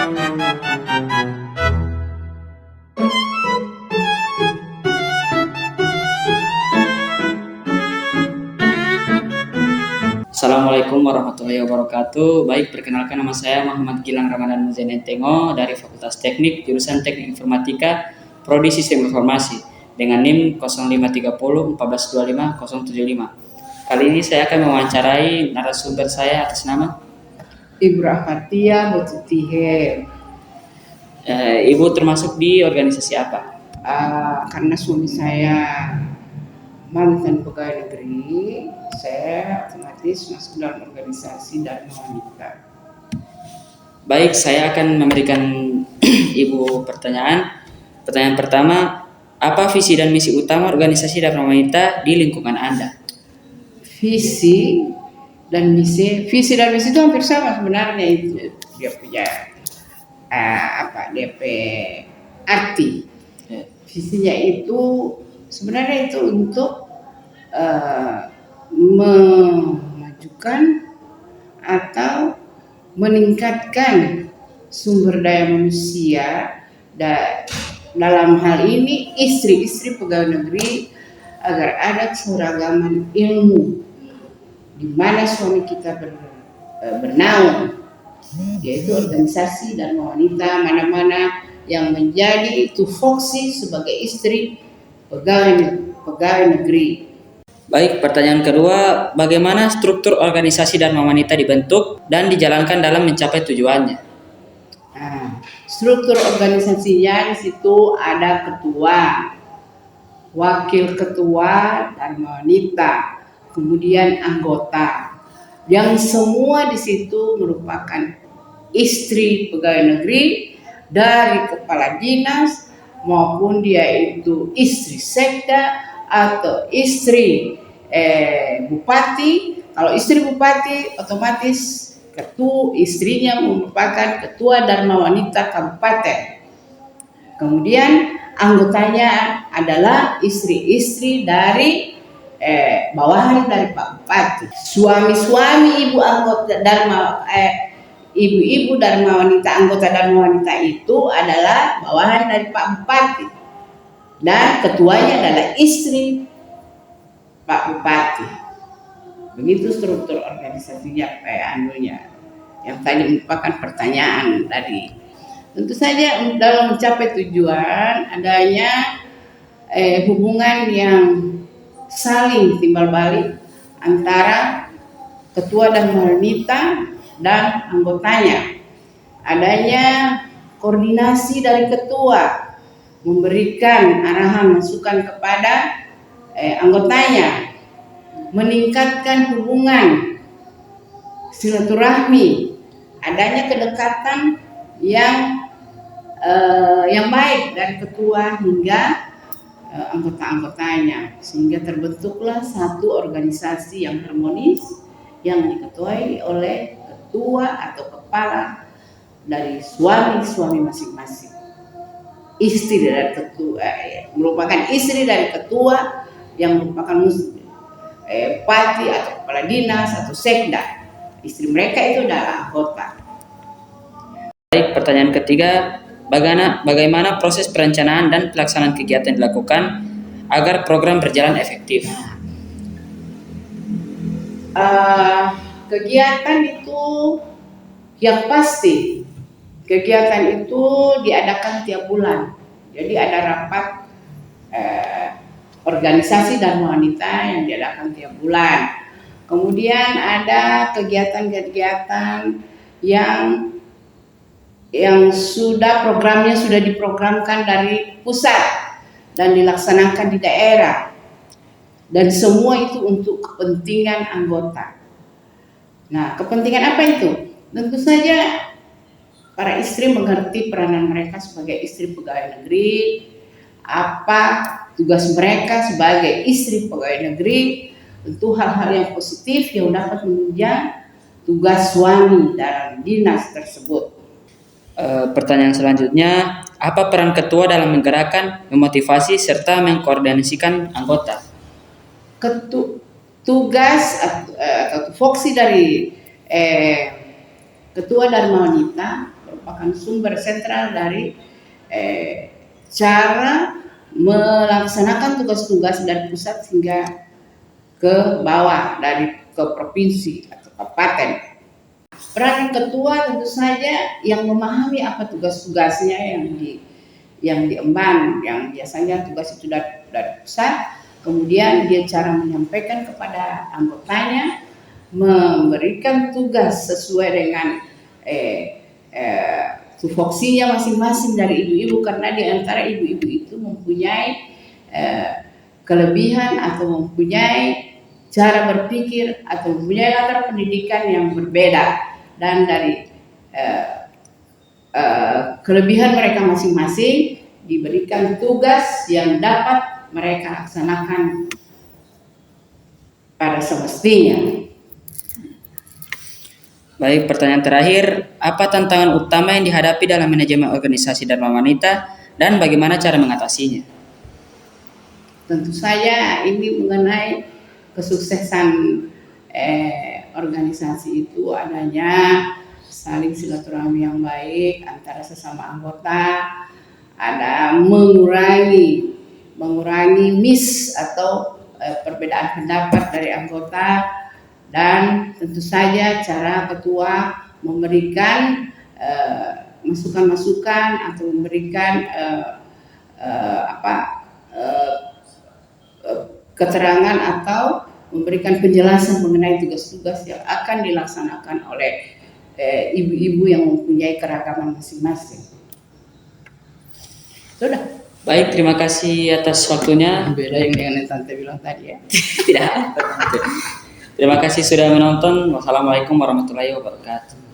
Assalamualaikum warahmatullahi wabarakatuh. Baik, perkenalkan nama saya Muhammad Gilang Ramadan Muzenentengo dari Fakultas Teknik, jurusan Teknik Informatika, Prodi Sistem Informasi dengan NIM 0530 1425 075. Kali ini saya akan mewawancarai narasumber saya atas nama Ibu Rahmatia Botutihe. Ibu termasuk di organisasi apa? Karena suami saya mantan pegawai negeri, saya otomatis masuk dalam organisasi Dharma Wanita. Baik, saya akan memberikan Ibu pertanyaan. Pertanyaan pertama, apa visi dan misi utama organisasi Dharma Wanita di lingkungan Anda? Visi dan misi itu hampir sama sebenarnya, itu dia punya DP arti. Visinya itu sebenarnya itu untuk memajukan atau meningkatkan sumber daya manusia dalam hal ini istri pegawai negeri agar ada keragaman ilmu di mana suami kita bernaung, yaitu organisasi Dharma Wanita mana-mana yang menjadi tupoksi sebagai istri pegawai negeri. Baik, pertanyaan kedua, bagaimana struktur organisasi Dharma Wanita dibentuk dan dijalankan dalam mencapai tujuannya? Struktur organisasinya di situ ada ketua, wakil ketua Dharma Wanita, kemudian anggota, yang semua di situ merupakan istri pegawai negeri, dari kepala dinas maupun dia itu istri sekda atau istri bupati. Kalau istri bupati otomatis istrinya merupakan ketua Dharma Wanita kabupaten. Kemudian anggotanya adalah istri-istri dari bawahan dari Pak Bupati. Suami-suami ibu anggota ibu-ibu Dharma Wanita, anggota Dharma Wanita itu adalah bawahan dari Pak Bupati, dan ketuanya adalah istri Pak Bupati. Begitu struktur organisasinya yang tadi merupakan pertanyaan tadi. Tentu saja dalam mencapai tujuan adanya hubungan yang saling timbal balik antara ketua Dharma Wanita dan anggotanya. Adanya koordinasi dari ketua memberikan arahan masukan kepada anggotanya, meningkatkan hubungan silaturahmi, adanya kedekatan yang baik dari ketua hingga anggota-anggotanya, sehingga terbentuklah satu organisasi yang harmonis yang diketuai oleh ketua atau kepala dari suami masing-masing. Istri dari ketua merupakan istri dari ketua yang merupakan bupati atau kepala dinas atau sekda. Istri mereka itu adalah anggota. Baik, pertanyaan ketiga, bagaimana proses perencanaan dan pelaksanaan kegiatan dilakukan agar program berjalan efektif? Kegiatan itu yang pasti, kegiatan itu diadakan tiap bulan. Jadi ada rapat organisasi Dharma Wanita yang diadakan tiap bulan. Kemudian ada kegiatan-kegiatan yang programnya sudah diprogramkan dari pusat dan dilaksanakan di daerah, dan semua itu untuk kepentingan anggota. Nah, kepentingan apa itu? Tentu saja para istri mengerti peranan mereka sebagai istri pegawai negeri, apa tugas mereka sebagai istri pegawai negeri, tentu hal-hal yang positif yang dapat menunjang tugas suami dalam dinas tersebut. Pertanyaan selanjutnya, apa peran ketua dalam menggerakkan, memotivasi, serta mengkoordinasikan anggota? Tugas atau fungsi dari ketua Dharma Wanita merupakan sumber sentral dari cara melaksanakan tugas-tugas dari pusat hingga ke bawah, ke provinsi atau kabupaten. Peran ketua tentu saja yang memahami apa tugas-tugasnya yang diemban, yang biasanya tugas itu dari pusat, kemudian dia cara menyampaikan kepada anggotanya, memberikan tugas sesuai dengan tupoksinya masing-masing dari ibu-ibu, karena di antara ibu-ibu itu mempunyai kelebihan atau mempunyai cara berpikir atau mempunyai latar pendidikan yang berbeda, dan dari kelebihan mereka masing-masing diberikan tugas yang dapat mereka laksanakan pada semestinya. Baik, pertanyaan terakhir, apa tantangan utama yang dihadapi dalam manajemen organisasi Dharma Wanita dan bagaimana cara mengatasinya? Tentu saja ini mengenai kesuksesan organisasi itu adanya saling silaturahmi yang baik antara sesama anggota, ada mengurangi miss atau perbedaan pendapat dari anggota, dan tentu saja cara ketua memberikan masukan-masukan atau memberikan keterangan atau memberikan penjelasan mengenai tugas-tugas yang akan dilaksanakan oleh ibu-ibu yang mempunyai keragaman masing-masing. Sudah. Baik, terima kasih atas waktunya. Beda yang Tante bilang tadi ya. Tidak. Terima kasih sudah menonton. Wassalamualaikum warahmatullahi wabarakatuh.